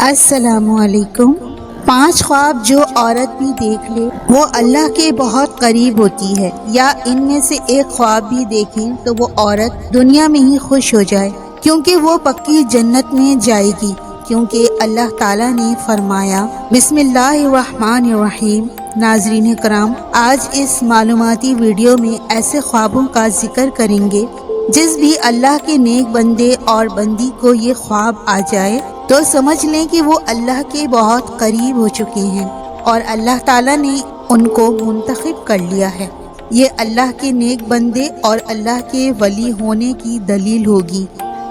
السلام علیکم۔ 5 خواب جو عورت بھی دیکھ لے وہ اللہ کے بہت قریب ہوتی ہے، یا ان میں سے ایک خواب بھی دیکھیں تو وہ عورت دنیا میں ہی خوش ہو جائے، کیونکہ وہ پکی جنت میں جائے گی، کیونکہ اللہ تعالیٰ نے فرمایا بسم اللہ الرحمن الرحیم۔ ناظرین کرام، آج اس معلوماتی ویڈیو میں ایسے خوابوں کا ذکر کریں گے جس بھی اللہ کے نیک بندے اور بندی کو یہ خواب آ جائے تو سمجھ لیں کہ وہ اللہ کے بہت قریب ہو چکے ہیں اور اللہ تعالیٰ نے ان کو منتخب کر لیا ہے۔ یہ اللہ کے نیک بندے اور اللہ کے ولی ہونے کی دلیل ہوگی۔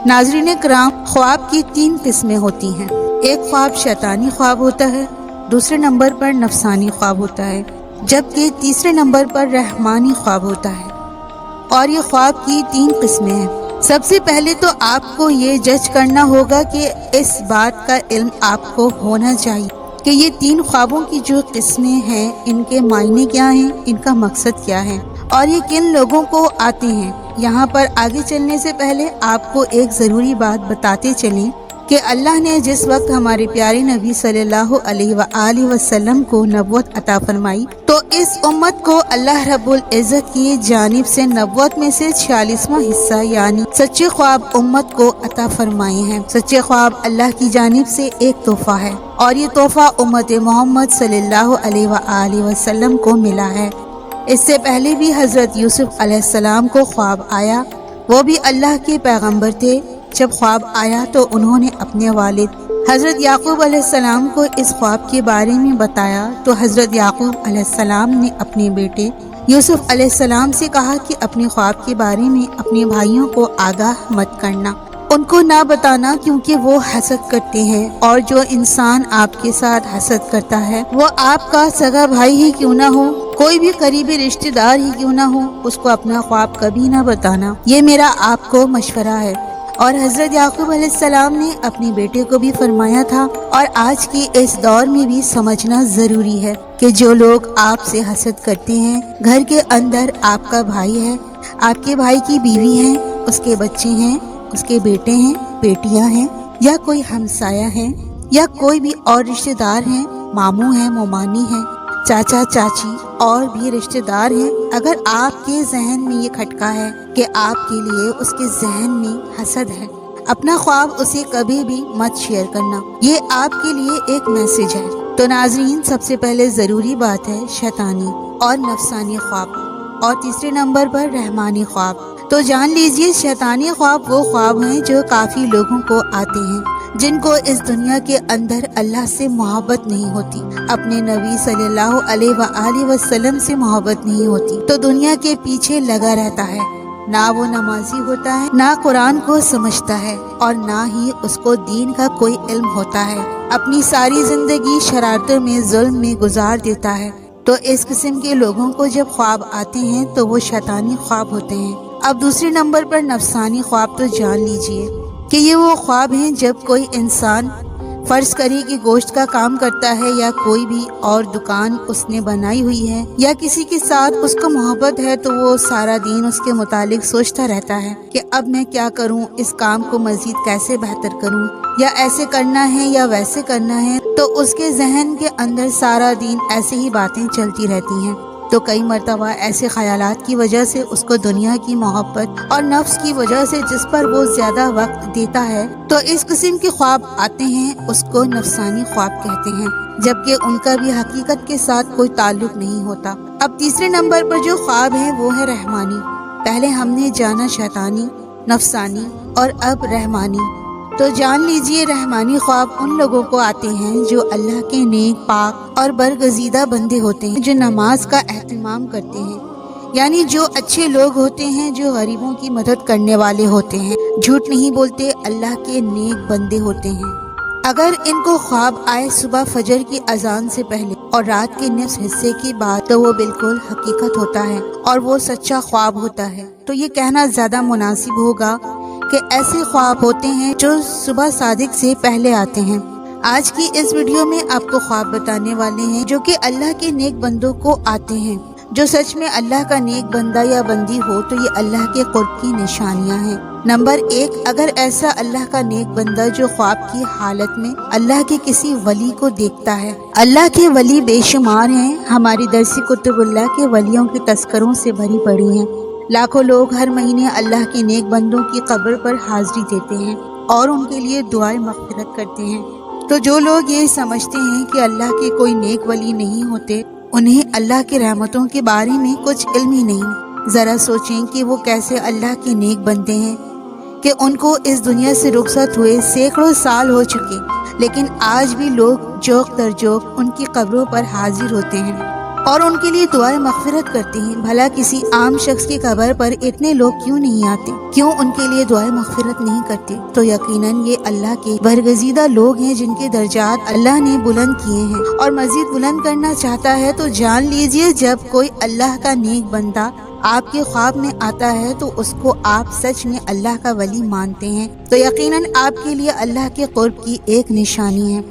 ناظرین کرام، خواب کی 3 قسمیں ہوتی ہیں۔ ایک خواب شیطانی خواب ہوتا ہے، دوسرے نمبر پر نفسانی خواب ہوتا ہے، جبکہ تیسرے نمبر پر رحمانی خواب ہوتا ہے۔ اور یہ خواب کی 3 قسمیں ہیں۔ سب سے پہلے تو آپ کو یہ جج کرنا ہوگا کہ اس بات کا علم آپ کو ہونا چاہیے کہ یہ 3 خوابوں کی جو قسمیں ہیں ان کے معنی کیا ہیں، ان کا مقصد کیا ہے اور یہ کن لوگوں کو آتے ہیں۔ یہاں پر آگے چلنے سے پہلے آپ کو ایک ضروری بات بتاتے چلیں کہ اللہ نے جس وقت ہمارے پیارے نبی صلی اللہ علیہ وآلہ وسلم کو نبوت عطا فرمائی تو اس امت کو اللہ رب العزت کی جانب سے نبوت میں سے 46واں حصہ یعنی سچے خواب امت کو عطا فرمائے ہیں۔ سچے خواب اللہ کی جانب سے ایک تحفہ ہے اور یہ تحفہ امت محمد صلی اللہ علیہ وآلہ وسلم کو ملا ہے۔ اس سے پہلے بھی حضرت یوسف علیہ السلام کو خواب آیا، وہ بھی اللہ کے پیغمبر تھے۔ جب خواب آیا تو انہوں نے اپنے والد حضرت یعقوب علیہ السلام کو اس خواب کے بارے میں بتایا تو حضرت یعقوب علیہ السلام نے اپنے بیٹے یوسف علیہ السلام سے کہا کہ اپنے خواب کے بارے میں اپنے بھائیوں کو آگاہ مت کرنا، ان کو نہ بتانا، کیونکہ وہ حسد کرتے ہیں، اور جو انسان آپ کے ساتھ حسد کرتا ہے وہ آپ کا سگا بھائی ہی کیوں نہ ہو، کوئی بھی قریبی رشتہ دار ہی کیوں نہ ہو، اس کو اپنا خواب کبھی نہ بتانا۔ یہ میرا آپ کو مشورہ ہے۔ اور حضرت یعقوب علیہ السلام نے اپنے بیٹے کو بھی فرمایا تھا، اور آج کے اس دور میں بھی سمجھنا ضروری ہے کہ جو لوگ آپ سے حسد کرتے ہیں، گھر کے اندر آپ کا بھائی ہے، آپ کے بھائی کی بیوی ہے، اس کے بچے ہیں، اس کے بیٹے ہیں، بیٹیاں ہیں، یا کوئی ہمسایہ ہے، یا کوئی بھی اور رشتہ دار ہیں، ماموں ہیں، مومانی ہیں، چاچا چاچی اور بھی رشتہ دار ہیں۔ اگر آپ کے ذہن میں یہ کھٹکا ہے کہ آپ کے لیے اس کے ذہن میں حسد ہے، اپنا خواب اسے کبھی بھی مت شیئر کرنا، یہ آپ کے لیے ایک میسج ہے۔ تو ناظرین، سب سے پہلے ضروری بات ہے شیطانی اور نفسانی خواب، اور تیسرے نمبر پر رحمانی خواب۔ تو جان لیجئے شیطانی خواب وہ خواب ہیں جو کافی لوگوں کو آتے ہیں جن کو اس دنیا کے اندر اللہ سے محبت نہیں ہوتی، اپنے نبی صلی اللہ علیہ وآلہ وسلم سے محبت نہیں ہوتی، تو دنیا کے پیچھے لگا رہتا ہے، نہ وہ نمازی ہوتا ہے، نہ قرآن کو سمجھتا ہے، اور نہ ہی اس کو دین کا کوئی علم ہوتا ہے، اپنی ساری زندگی شرارتوں میں، ظلم میں گزار دیتا ہے۔ تو اس قسم کے لوگوں کو جب خواب آتے ہیں تو وہ شیطانی خواب ہوتے ہیں۔ اب دوسرے نمبر پر نفسانی خواب، تو جان لیجئے کہ یہ وہ خواب ہیں جب کوئی انسان فرض کرے کہ گوشت کا کام کرتا ہے، یا کوئی بھی اور دکان اس نے بنائی ہوئی ہے، یا کسی کے ساتھ اس کو محبت ہے، تو وہ سارا دن اس کے متعلق سوچتا رہتا ہے کہ اب میں کیا کروں، اس کام کو مزید کیسے بہتر کروں، یا ایسے کرنا ہے یا ویسے کرنا ہے، تو اس کے ذہن کے اندر سارا دن ایسے ہی باتیں چلتی رہتی ہیں۔ تو کئی مرتبہ ایسے خیالات کی وجہ سے اس کو دنیا کی محبت اور نفس کی وجہ سے جس پر وہ زیادہ وقت دیتا ہے، تو اس قسم کے خواب آتے ہیں، اس کو نفسانی خواب کہتے ہیں، جبکہ ان کا بھی حقیقت کے ساتھ کوئی تعلق نہیں ہوتا۔ اب تیسرے نمبر پر جو خواب ہیں وہ ہے رحمانی۔ پہلے ہم نے جانا شیطانی، نفسانی اور اب رحمانی۔ تو جان لیجئے رحمانی خواب ان لوگوں کو آتے ہیں جو اللہ کے نیک، پاک اور برگزیدہ بندے ہوتے ہیں، جو نماز کا اہتمام کرتے ہیں، یعنی جو اچھے لوگ ہوتے ہیں، جو غریبوں کی مدد کرنے والے ہوتے ہیں، جھوٹ نہیں بولتے، اللہ کے نیک بندے ہوتے ہیں۔ اگر ان کو خواب آئے صبح فجر کی اذان سے پہلے اور رات کے نصف حصے کی بات، تو وہ بالکل حقیقت ہوتا ہے اور وہ سچا خواب ہوتا ہے۔ تو یہ کہنا زیادہ مناسب ہوگا کہ ایسے خواب ہوتے ہیں جو صبح صادق سے پہلے آتے ہیں۔ آج کی اس ویڈیو میں آپ کو خواب بتانے والے ہیں جو کہ اللہ کے نیک بندوں کو آتے ہیں۔ جو سچ میں اللہ کا نیک بندہ یا بندی ہو تو یہ اللہ کے قرب کی نشانیاں ہیں۔ نمبر 1، اگر ایسا اللہ کا نیک بندہ جو خواب کی حالت میں اللہ کے کسی ولی کو دیکھتا ہے۔ اللہ کے ولی بے شمار ہیں، ہماری درس کتب اللہ کے ولیوں کے تذکروں سے بھری پڑی ہیں۔ لاکھوں لوگ ہر مہینے اللہ کے نیک بندوں کی قبر پر حاضری دیتے ہیں اور ان کے لیے دعائیں مغفرت کرتے ہیں۔ تو جو لوگ یہ سمجھتے ہیں کہ اللہ کے کوئی نیک ولی نہیں ہوتے، انہیں اللہ کی رحمتوں کے بارے میں کچھ علم ہی نہیں۔ ذرا سوچیں کہ وہ کیسے اللہ کے نیک بندے ہیں کہ ان کو اس دنیا سے رخصت ہوئے سینکڑوں سال ہو چکے، لیکن آج بھی لوگ جوق در جوق ان کی قبروں پر حاضر ہوتے ہیں اور ان کے لیے دعائیں مغفرت کرتے ہیں۔ بھلا کسی عام شخص کی قبر پر اتنے لوگ کیوں نہیں آتے؟ کیوں ان کے لیے دعائیں مغفرت نہیں کرتے؟ تو یقیناً یہ اللہ کے برگزیدہ لوگ ہیں جن کے درجات اللہ نے بلند کیے ہیں، اور مزید بلند کرنا چاہتا ہے تو جان لیجئے جب کوئی اللہ کا نیک بندہ آپ کے خواب میں آتا ہے تو اس کو آپ سچ میں اللہ کا ولی مانتے ہیں، تو یقیناً آپ کے لیے اللہ کے قرب کی ایک نشانی ہے۔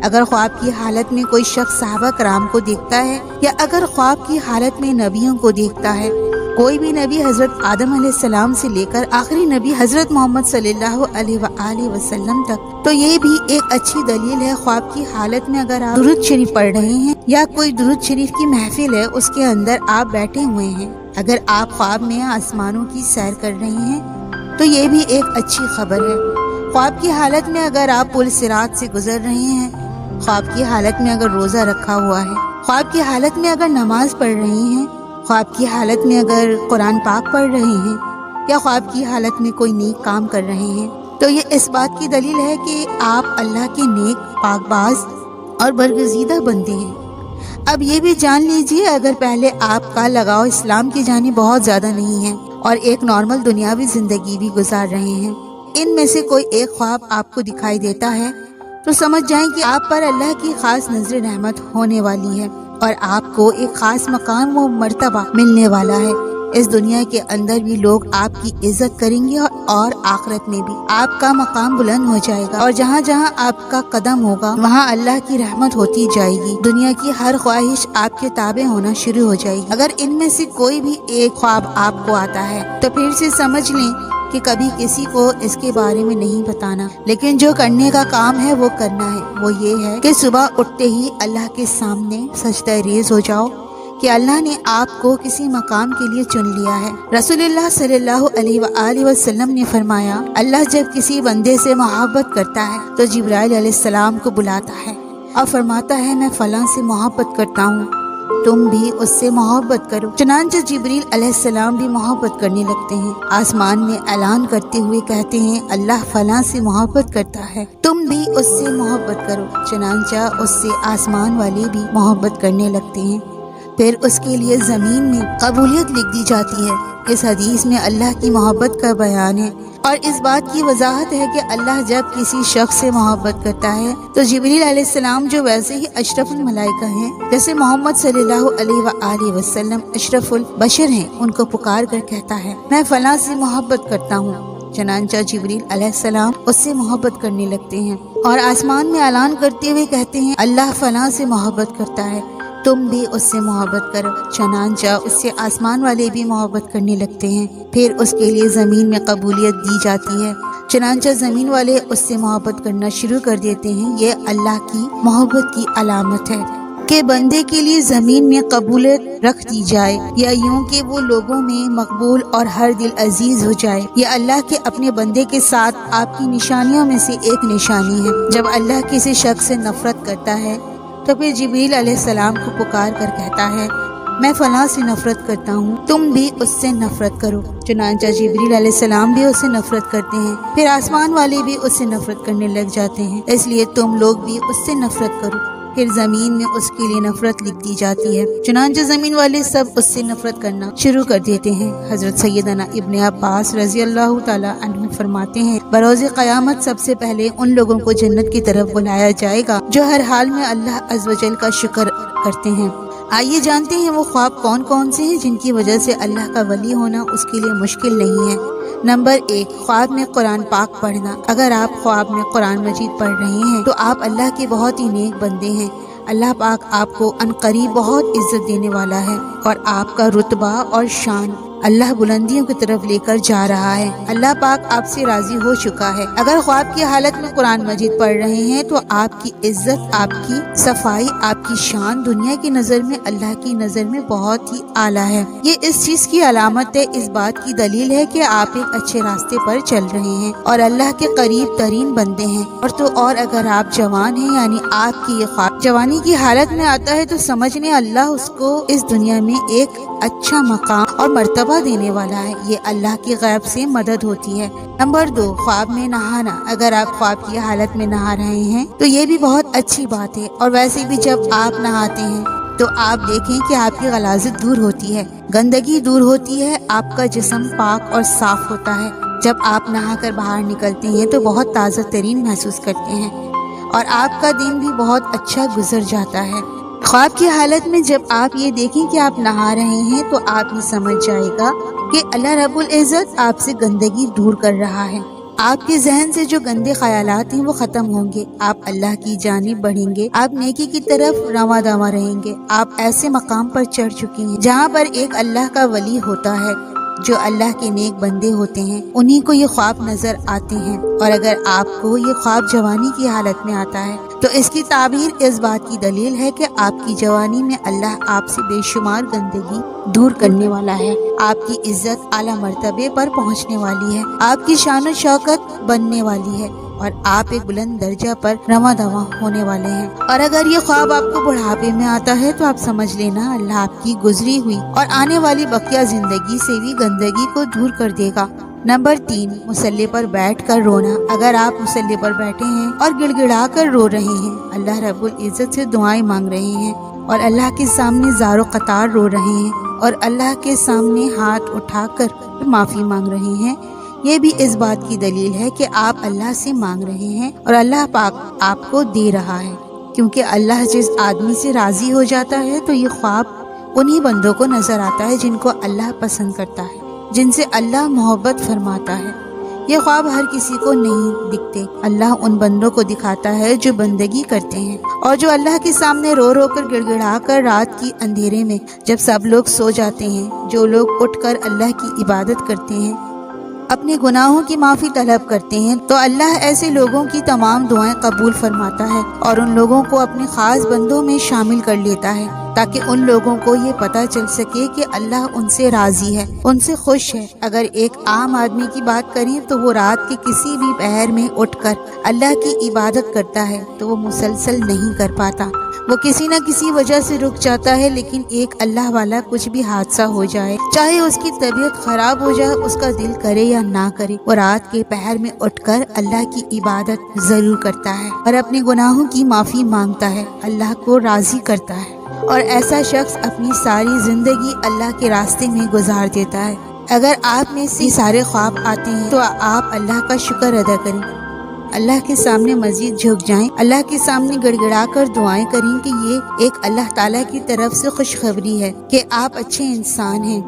اگر خواب کی حالت میں کوئی شخص صحابہ کرام کو دیکھتا ہے یا اگر خواب کی حالت میں نبیوں کو دیکھتا ہے، کوئی بھی نبی حضرت آدم علیہ السلام سے لے کر آخری نبی حضرت محمد صلی اللہ علیہ وآلہ وسلم تک، تو یہ بھی ایک اچھی دلیل ہے۔ خواب کی حالت میں اگر آپ درود شریف پڑھ رہے ہیں یا کوئی درود شریف کی محفل ہے اس کے اندر آپ بیٹھے ہوئے ہیں، اگر آپ خواب میں آسمانوں کی سیر کر رہے ہیں تو یہ بھی ایک اچھی خبر ہے۔ خواب کی حالت میں اگر آپ پل صراط سے گزر رہے ہیں، خواب کی حالت میں اگر روزہ رکھا ہوا ہے، خواب کی حالت میں اگر نماز پڑھ رہے ہیں، خواب کی حالت میں اگر قرآن پاک پڑھ رہے ہیں یا خواب کی حالت میں کوئی نیک کام کر رہے ہیں، تو یہ اس بات کی دلیل ہے کہ آپ اللہ کے نیک پاک باز اور برگزیدہ بندے ہیں۔ اب یہ بھی جان لیجئے اگر پہلے آپ کا لگاؤ اسلام کی جانب بہت زیادہ نہیں ہے اور ایک نارمل دنیاوی زندگی بھی گزار رہے ہیں، ان میں سے کوئی ایک خواب آپ کو دکھائی دیتا ہے تو سمجھ جائیں کہ آپ پر اللہ کی خاص نظر رحمت ہونے والی ہے اور آپ کو ایک خاص مقام و مرتبہ ملنے والا ہے۔ اس دنیا کے اندر بھی لوگ آپ کی عزت کریں گے اور آخرت میں بھی آپ کا مقام بلند ہو جائے گا، اور جہاں جہاں آپ کا قدم ہوگا وہاں اللہ کی رحمت ہوتی جائے گی۔ دنیا کی ہر خواہش آپ کے تابع ہونا شروع ہو جائے گی۔ اگر ان میں سے کوئی بھی ایک خواب آپ کو آتا ہے تو پھر سے سمجھ لیں کہ کبھی کسی کو اس کے بارے میں نہیں بتانا، لیکن جو کرنے کا کام ہے وہ کرنا ہے۔ وہ یہ ہے کہ صبح اٹھتے ہی اللہ کے سامنے سجدہ ریز ہو جاؤ کہ اللہ نے آپ کو کسی مقام کے لیے چن لیا ہے۔ رسول اللہ صلی اللہ علیہ وآلہ وسلم نے فرمایا، اللہ جب کسی بندے سے محبت کرتا ہے تو جبرائیل علیہ السلام کو بلاتا ہے اور فرماتا ہے میں فلاں سے محبت کرتا ہوں، تم بھی اس سے محبت کرو۔ چنانچہ جبریل علیہ السلام بھی محبت کرنے لگتے ہیں، آسمان میں اعلان کرتے ہوئے کہتے ہیں اللہ فلاں سے محبت کرتا ہے، تم بھی اس سے محبت کرو۔ چنانچہ اس سے آسمان والے بھی محبت کرنے لگتے ہیں، پھر اس کے لیے زمین میں قبولیت لکھ دی جاتی ہے۔ اس حدیث میں اللہ کی محبت کا بیان ہے اور اس بات کی وضاحت ہے کہ اللہ جب کسی شخص سے محبت کرتا ہے تو جبریل علیہ السلام جو ویسے ہی اشرف الملائکہ ہیں، جیسے محمد صلی اللہ علیہ وآلہ وسلم اشرف البشر ہیں، ان کو پکار کر کہتا ہے میں فلاں سے محبت کرتا ہوں۔ چنانچہ جبریل علیہ السلام اس سے محبت کرنے لگتے ہیں اور آسمان میں اعلان کرتے ہوئے کہتے ہیں اللہ فلاں سے محبت کرتا ہے، تم بھی اس سے محبت کرو۔ چنانچہ اس سے آسمان والے بھی محبت کرنے لگتے ہیں، پھر اس کے لیے زمین میں قبولیت دی جاتی ہے۔ چنانچہ زمین والے اس سے محبت کرنا شروع کر دیتے ہیں۔ یہ اللہ کی محبت کی علامت ہے کہ بندے کے لیے زمین میں قبولیت رکھ دی جائے، یا یوں کہ وہ لوگوں میں مقبول اور ہر دل عزیز ہو جائے۔ یہ اللہ کے اپنے بندے کے ساتھ آپ کی نشانیوں میں سے ایک نشانی ہے۔ جب اللہ کسی شخص سے نفرت کرتا ہے تو پھر جبریل علیہ السلام کو پکار کر کہتا ہے میں فلاں سے نفرت کرتا ہوں، تم بھی اس سے نفرت کرو۔ چنانچہ جبریل علیہ السلام بھی اس سے نفرت کرتے ہیں، پھر آسمان والے بھی اس سے نفرت کرنے لگ جاتے ہیں، اس لیے تم لوگ بھی اس سے نفرت کرو۔ پھر زمین میں اس کے لیے نفرت لکھ دی جاتی ہے، چنانچہ زمین والے سب اس سے نفرت کرنا شروع کر دیتے ہیں۔ حضرت سیدنا ابن عباس رضی اللہ تعالی عنہ فرماتے ہیں بروز قیامت سب سے پہلے ان لوگوں کو جنت کی طرف بلایا جائے گا جو ہر حال میں اللہ عز و جل کا شکر کرتے ہیں۔ آئیے جانتے ہیں وہ خواب کون کون سے ہیں جن کی وجہ سے اللہ کا ولی ہونا اس کے لیے مشکل نہیں ہے۔ نمبر 1، خواب میں قرآن پاک پڑھنا۔ اگر آپ خواب میں قرآن مجید پڑھ رہے ہیں تو آپ اللہ کے بہت ہی نیک بندے ہیں۔ اللہ پاک آپ کو عنقریب بہت عزت دینے والا ہے اور آپ کا رتبہ اور شان اللہ بلندیوں کی طرف لے کر جا رہا ہے۔ اللہ پاک آپ سے راضی ہو چکا ہے۔ اگر خواب کی حالت میں قرآن مجید پڑھ رہے ہیں تو آپ کی عزت، آپ کی صفائی، آپ کی شان دنیا کی نظر میں اللہ کی نظر میں بہت ہی اعلیٰ ہے۔ یہ اس چیز کی علامت ہے، اس بات کی دلیل ہے کہ آپ ایک اچھے راستے پر چل رہے ہیں اور اللہ کے قریب ترین بندے ہیں۔ اور اگر آپ جوان ہیں، یعنی آپ کی یہ خواب جوانی کی حالت میں آتا ہے، تو سمجھ لیں اللہ اس کو اس دنیا میں ایک اچھا مقام اور مرتبہ دینے والا ہے۔ یہ اللہ کی غیب سے مدد ہوتی ہے۔ نمبر 2، خواب میں نہانا۔ اگر آپ خواب کی حالت میں نہا رہے ہیں تو یہ بھی بہت اچھی بات ہے، اور ویسے بھی جب آپ نہاتے ہیں تو آپ دیکھیں کہ آپ کی غلاظت دور ہوتی ہے، گندگی دور ہوتی ہے، آپ کا جسم پاک اور صاف ہوتا ہے۔ جب آپ نہا کر باہر نکلتے ہیں تو بہت تازہ ترین محسوس کرتے ہیں اور آپ کا دن بھی بہت اچھا گزر جاتا ہے۔ خواب کی حالت میں جب آپ یہ دیکھیں کہ آپ نہا رہے ہیں تو آپ یہ سمجھ جائے گا کہ اللہ رب العزت آپ سے گندگی دور کر رہا ہے۔ آپ کے ذہن سے جو گندے خیالات ہیں وہ ختم ہوں گے، آپ اللہ کی جانب بڑھیں گے، آپ نیکی کی طرف رواں دواں رہیں گے۔ آپ ایسے مقام پر چڑھ چکے ہیں جہاں پر ایک اللہ کا ولی ہوتا ہے، جو اللہ کے نیک بندے ہوتے ہیں، انہی کو یہ خواب نظر آتے ہیں۔ اور اگر آپ کو یہ خواب جوانی کی حالت میں آتا ہے تو اس کی تعبیر اس بات کی دلیل ہے کہ آپ کی جوانی میں اللہ آپ سے بے شمار گندگی دور کرنے والا ہے، آپ کی عزت اعلیٰ مرتبے پر پہنچنے والی ہے، آپ کی شان و شوکت بننے والی ہے، اور آپ ایک بلند درجہ پر رواں دواں ہونے والے ہیں۔ اور اگر یہ خواب آپ کو بڑھاپے میں آتا ہے تو آپ سمجھ لینا اللہ آپ کی گزری ہوئی اور آنے والی بقیہ زندگی سے بھی گندگی کو دور کر دے گا۔ نمبر 3، مصلی پر بیٹھ کر رونا۔ اگر آپ مصلی پر بیٹھے ہیں اور گڑ گڑا کر رو رہے ہیں، اللہ رب العزت سے دعائیں مانگ رہے ہیں اور اللہ کے سامنے زار و قطار رو رہے ہیں اور اللہ کے سامنے ہاتھ اٹھا کر معافی مانگ رہے ہیں، یہ بھی اس بات کی دلیل ہے کہ آپ اللہ سے مانگ رہے ہیں اور اللہ پاک آپ کو دے رہا ہے، کیونکہ اللہ جس آدمی سے راضی ہو جاتا ہے تو یہ خواب انہی بندوں کو نظر آتا ہے جن کو اللہ پسند کرتا ہے، جن سے اللہ محبت فرماتا ہے۔ یہ خواب ہر کسی کو نہیں دکھتے، اللہ ان بندوں کو دکھاتا ہے جو بندگی کرتے ہیں اور جو اللہ کے سامنے رو رو کر گڑ گڑا کر رات کی اندھیرے میں جب سب لوگ سو جاتے ہیں، جو لوگ اٹھ کر اللہ کی عبادت کرتے ہیں، اپنے گناہوں کی معافی طلب کرتے ہیں، تو اللہ ایسے لوگوں کی تمام دعائیں قبول فرماتا ہے اور ان لوگوں کو اپنے خاص بندوں میں شامل کر لیتا ہے، تاکہ ان لوگوں کو یہ پتہ چل سکے کہ اللہ ان سے راضی ہے، ان سے خوش ہے۔ اگر ایک عام آدمی کی بات کریں تو وہ رات کے کسی بھی پہر میں اٹھ کر اللہ کی عبادت کرتا ہے تو وہ مسلسل نہیں کر پاتا، وہ کسی نہ کسی وجہ سے رک جاتا ہے۔ لیکن ایک اللہ والا کچھ بھی حادثہ ہو جائے، چاہے اس کی طبیعت خراب ہو جائے، اس کا دل کرے یا نہ کرے، وہ رات کے پہر میں اٹھ کر اللہ کی عبادت ضرور کرتا ہے اور اپنے گناہوں کی معافی مانگتا ہے، اللہ کو راضی کرتا ہے، اور ایسا شخص اپنی ساری زندگی اللہ کے راستے میں گزار دیتا ہے۔ اگر آپ میں سے سارے خواب آتے ہیں تو آپ اللہ کا شکر ادا کریں، اللہ کے سامنے مزید جھک جائیں، اللہ کے سامنے گڑ گڑا کر دعائیں کریں کہ یہ ایک اللہ تعالیٰ کی طرف سے خوشخبری ہے کہ آپ اچھے انسان ہیں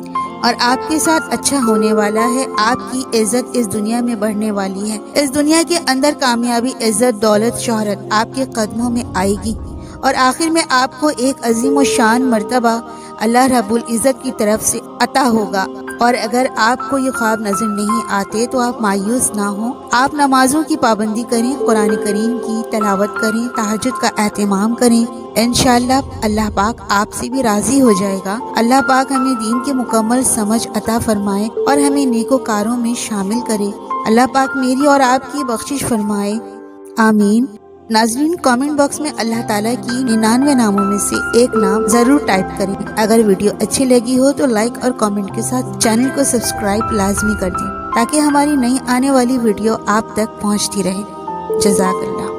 اور آپ کے ساتھ اچھا ہونے والا ہے، آپ کی عزت اس دنیا میں بڑھنے والی ہے، اس دنیا کے اندر کامیابی، عزت، دولت، شہرت آپ کے قدموں میں آئے گی، اور آخر میں آپ کو ایک عظیم و شان مرتبہ اللہ رب العزت کی طرف سے عطا ہوگا۔ اور اگر آپ کو یہ خواب نظر نہیں آتے تو آپ مایوس نہ ہوں، آپ نمازوں کی پابندی کریں، قرآن کریم کی تلاوت کریں، تہجد کا اہتمام کریں، انشاءاللہ اللہ پاک آپ سے بھی راضی ہو جائے گا۔ اللہ پاک ہمیں دین کی مکمل سمجھ عطا فرمائے اور ہمیں نیکوکاروں میں شامل کرے۔ اللہ پاک میری اور آپ کی بخشش فرمائے، آمین۔ ناظرین، کامنٹ باکس میں اللہ تعالیٰ کی 99 ناموں میں سے ایک نام ضرور ٹائپ کریں۔ اگر ویڈیو اچھی لگی ہو تو لائک اور کامنٹ کے ساتھ چینل کو سبسکرائب لازمی کر دیں، تاکہ ہماری نئی آنے والی ویڈیو آپ تک پہنچتی رہے۔ جزاک اللہ۔